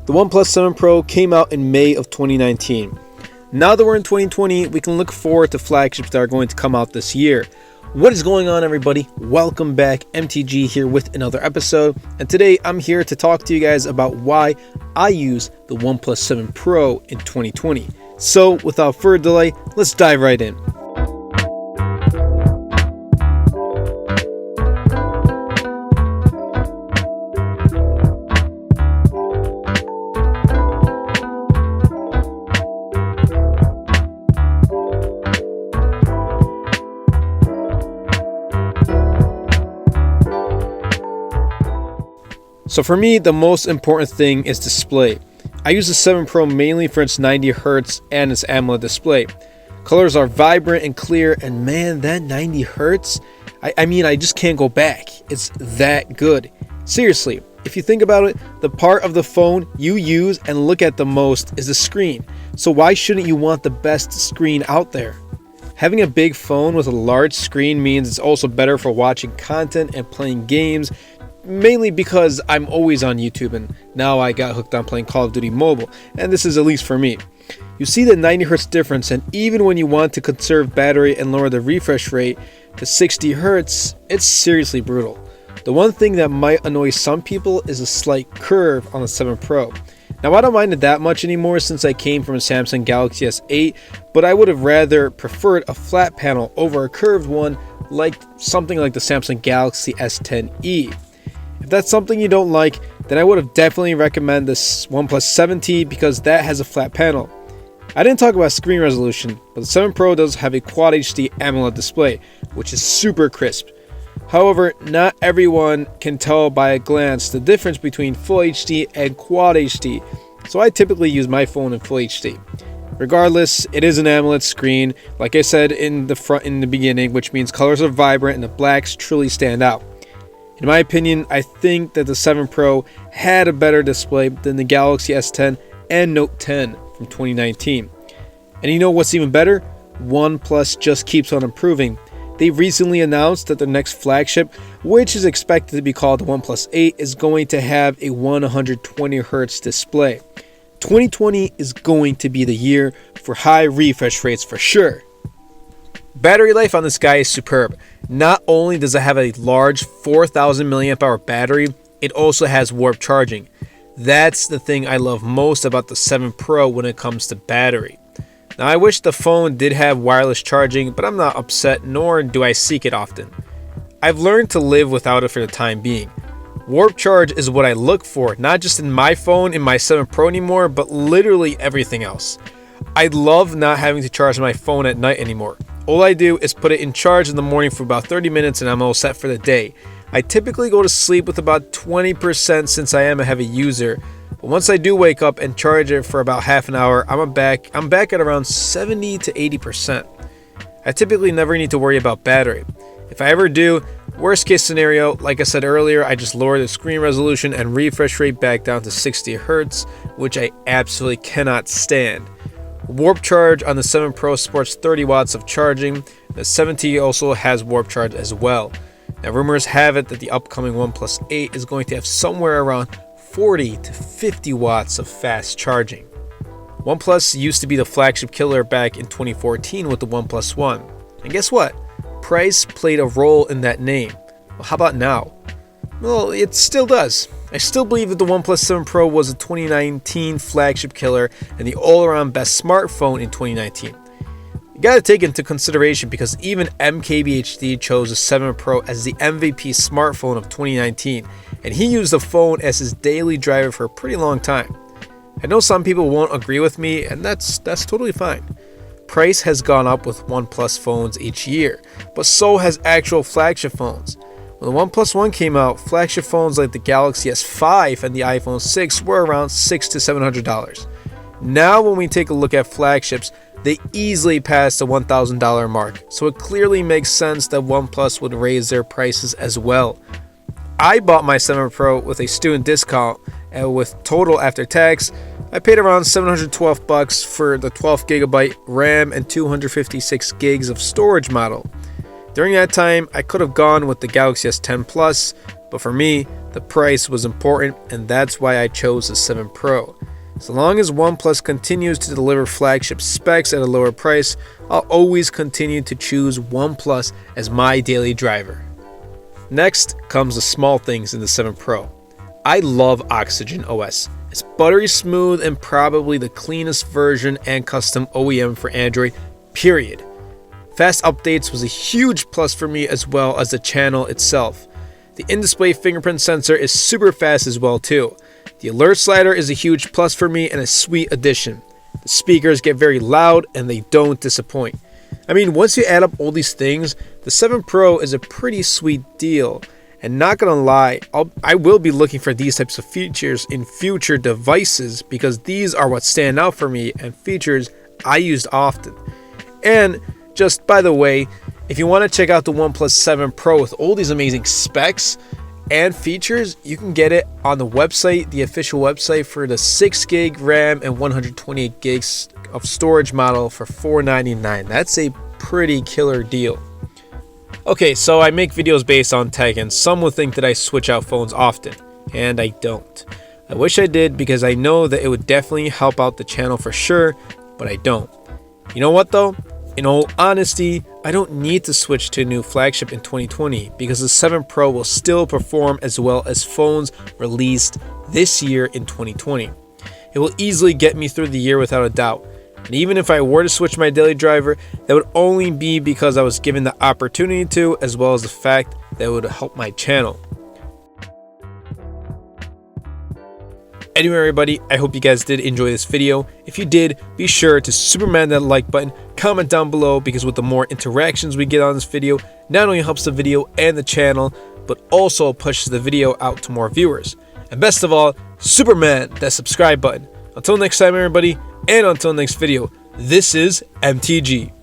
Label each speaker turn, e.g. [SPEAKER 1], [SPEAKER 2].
[SPEAKER 1] The OnePlus 7 Pro came out in May of 2019. Now that we're in 2020, we can look forward to flagships that are going to come out this year. What is going on, everybody? Welcome back. MTG here with another episode, and today I'm here to talk to you guys about why I use the OnePlus 7 Pro in 2020. So without further delay, let's dive right in. So for me, the most important thing is display. I use the 7 Pro mainly for its 90Hz and its AMOLED display. Colors are vibrant and clear, and man, that 90Hz, I just can't go back. It's that good. Seriously, if you think about it, the part of the phone you use and look at the most is the screen. So why shouldn't you want the best screen out there? Having a big phone with a large screen means it's also better for watching content and playing games, mainly because I'm always on YouTube, and now I got hooked on playing Call of Duty Mobile, and this is at least for me. You see the 90Hz difference, and even when you want to conserve battery and lower the refresh rate to 60Hz, it's seriously brutal. The one thing that might annoy some people is a slight curve on the 7 Pro. Now, I don't mind it that much anymore since I came from a Samsung Galaxy S8, but I would have rather preferred a flat panel over a curved one, like something like the Samsung Galaxy S10e. If that's something you don't like, then I would have definitely recommend this OnePlus 7T because that has a flat panel. I didn't talk about screen resolution, but the 7 Pro does have a Quad HD AMOLED display, which is super crisp. However, not everyone can tell by a glance the difference between Full HD and Quad HD, so I typically use my phone in Full HD. Regardless, it is an AMOLED screen, like I said in the beginning, which means colors are vibrant and the blacks truly stand out. In my opinion, I think that the 7 Pro had a better display than the Galaxy S10 and Note 10 from 2019. And you know what's even better? OnePlus just keeps on improving. They recently announced that their next flagship, which is expected to be called the OnePlus 8, is going to have a 120Hz display. 2020 is going to be the year for high refresh rates for sure. Battery life on this guy is superb. Not only does it have a large 4000 mAh battery, it also has warp charging. That's the thing I love most about the 7 Pro when it comes to battery. Now, I wish the phone did have wireless charging, but I'm not upset, nor do I seek it often. I've learned to live without it for the time being. Warp charge is what I look for, not just in my phone, in my 7 Pro anymore, but literally everything else. I love not having to charge my phone at night anymore. All I do is put it in charge in the morning for about 30 minutes and I'm all set for the day. I typically go to sleep with about 20% since I am a heavy user, but once I do wake up and charge it for about half an hour, I'm back at around 70 to 80%. I typically never need to worry about battery. If I ever do, worst case scenario, like I said earlier, I just lower the screen resolution and refresh rate back down to 60Hz, which I absolutely cannot stand. Warp charge on the 7 Pro supports 30 watts of charging. The 7T also has warp charge as well. Now, rumors have it that the upcoming OnePlus 8 is going to have somewhere around 40 to 50 watts of fast charging. OnePlus used to be the flagship killer back in 2014 with the OnePlus One. And guess what? Price played a role in that name. Well, how about now? Well, it still does. I still believe that the OnePlus 7 Pro was a 2019 flagship killer and the all-around best smartphone in 2019. You gotta take into consideration because even MKBHD chose the 7 Pro as the MVP smartphone of 2019, and he used the phone as his daily driver for a pretty long time. I know some people won't agree with me, and that's totally fine. Price has gone up with OnePlus phones each year, but so has actual flagship phones. When the OnePlus One came out, flagship phones like the Galaxy S5 and the iPhone 6 were around $600 to $700. Now when we take a look at flagships, they easily passed the $1,000 mark, so it clearly makes sense that OnePlus would raise their prices as well. I bought my 7 Pro with a student discount, and with total after tax, I paid around $712 for the 12GB RAM and 256 gigs of storage model. During that time, I could have gone with the Galaxy S10 Plus, but for me, the price was important, and that's why I chose the 7 Pro. So long as OnePlus continues to deliver flagship specs at a lower price, I'll always continue to choose OnePlus as my daily driver. Next comes the small things in the 7 Pro. I love Oxygen OS. It's buttery smooth and probably the cleanest version and custom OEM for Android, period. Fast updates was a huge plus for me, as well as the channel itself. The in-display fingerprint sensor is super fast as well too. The alert slider is a huge plus for me and a sweet addition. The speakers get very loud and they don't disappoint. I mean, once you add up all these things, the 7 Pro is a pretty sweet deal. And not gonna lie, I will be looking for these types of features in future devices, because these are what stand out for me and features I used often. And just by the way, if you want to check out the OnePlus 7 Pro with all these amazing specs and features, you can get it on the website, the official website, for the 6 gig RAM and 128 gigs of storage model for $499. That's a pretty killer deal. Okay, so I make videos based on tech, and some will think that I switch out phones often, and I don't. I wish I did, because I know that it would definitely help out the channel for sure, but I don't. You know what though? In all honesty, I don't need to switch to a new flagship in 2020, because the 7 Pro will still perform as well as phones released this year in 2020. It will easily get me through the year without a doubt. And even if I were to switch my daily driver, that would only be because I was given the opportunity to, as well as the fact that it would help my channel. Anyway, everybody, I hope you guys did enjoy this video. If you did, be sure to superman that like button, comment down below, because with the more interactions we get on this video, not only helps the video and the channel, but also pushes the video out to more viewers. And best of all, superman that subscribe button. Until next time, everybody, and until next video, this is MTG.